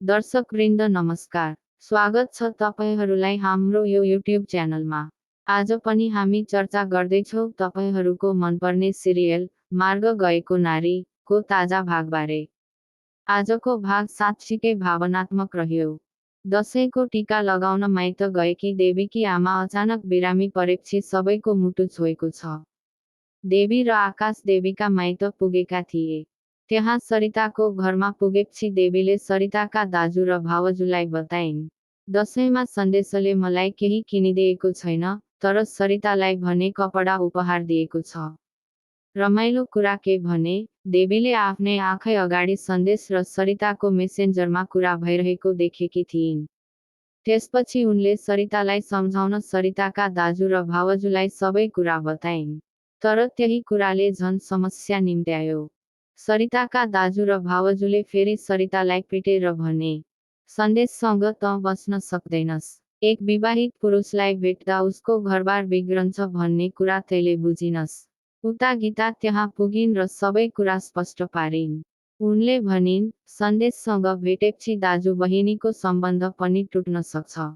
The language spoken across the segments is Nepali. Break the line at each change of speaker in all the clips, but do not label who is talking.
दर्शकवृन्द नमस्कार। स्वागत छ तपाईहरुलाई हाम्रो यो युट्युब च्यानलमा। आज पनि हामी चर्चा गर्दैछौं तपाईहरुको मनपर्ने सिरियल मार्ग गएको नारी को ताजा भागबारे। आजको भाग साँच्चीकै भावनात्मक रह्यो। दशैंको टीका लगाउन माइत गएकी देवीकी आमा अचानक बिरामी परेपछि सबैको मुटु छोएको छ। देवी र आकाश देवीका माइत पुगेका थिए। त्यहाँ सरिताको घरमा पुगेपछि देवीले सरिताका दाजु र भावजुलाई बताइन्, दशैंमा सन्देशले मलाई केही किनिदिएको छैन, तर सरितालाई भने कपडा उपहार दिएको छ। रमाइलो कुरा के भने, देवीले आफ्नै आँखै अगाडि सन्देश र सरिताको मेसेन्जरमा कुरा भइरहेको देखेकी थिइन्। त्यसपछि उनले सरितालाई सम्झाउन सरिताका दाजु र भावजुलाई सबै कुरा बताइन्। तर त्यही कुराले झन समस्या निम्त्यायो। सरिताका दाजु र भावजुले फेरि सरितालाई पिटेर भने, सन्देशसँग त बस्न सक्दैनस्। एक विवाहित पुरुषलाई भेट्दा उसको घरबार बिग्रन्छ भन्ने कुरा तैले बुझिनस्। उता गीता त्यहाँ पुगिन् र सबै कुरा स्पष्ट पारिन्। उनले भनिन्, सन्देशसँग भेटेपछि दाजु बहिनीको सम्बन्ध पनि टुट्न सक्छ।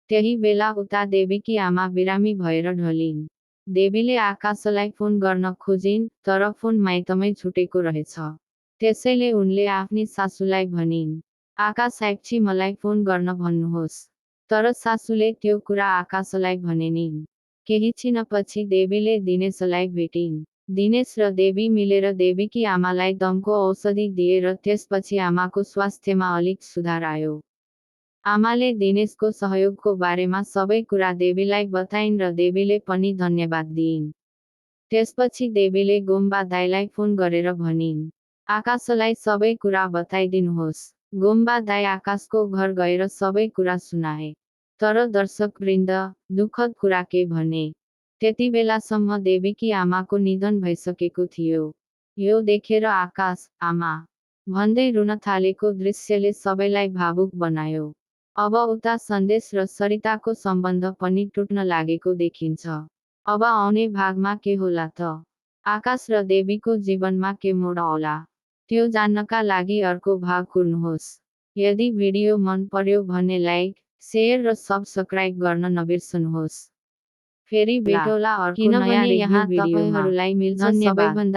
त्यही बेला उता देवीकी आमा बिरामी भएर ढलिन्। देवीले आकाशलाई फोन गर्न खोजिन्, तर फोन माइतमै छुटेको रहेछ। त्यसैले उनले आफ्नी सासूलाई भनिन्, आकाश आएपछि मलाई फोन गर्न भन्नुहोस्। तर सासूले त्यो कुरा आकाशलाई भनेनिन्। केही छिनपछि देवीले दिनेशलाई भेटिन्। दिनेश र देवी मिलेर देवीकी आमालाई दमको औषधि दिए र त्यसपछि आमाको स्वास्थ्यमा अलिक सुधार आयो। आमाले दिनेशको सहयोगको बारेमा सबै कुरा देवीलाई बताइन् र देवीले पनि धन्यवाद दिइन्। त्यसपछि देवीले गोम्बा दाइलाई फोन गरेर भनिन्, आकाशलाई सबै कुरा बताइदिनुहोस्। गोम्बा दाइ आकाशको घर गएर सबै कुरा सुनाए। तर दर्शकवृन्द, दुःखद कुरा के भने, त्यतिबेलासम्म देवीकी आमाको निधन भइसकेको थियो। यो देखेर आकाश, आमा भन्दै रुन थालेको दृश्यले सबैलाई भावुक बनायो। अब उता सन्देश र सरिताको सम्बन्ध पनि टुट्न लागेको देखिन्छ। अब आउने भागमा के होला त? आकाश र देवीको जीवनमा के मोड आउला? त्यो जान्नका लागि अर्को भाग कुर्नुहोस्। यदि भिडियो मन पर्यो भने लाइक, शेयर र सब्स्क्राइब गर्न नबिर्सनुहोस्। फेरि भेटौँला अर्को नयाँ रिभ्यू भिडियोमा। धन्यवाद।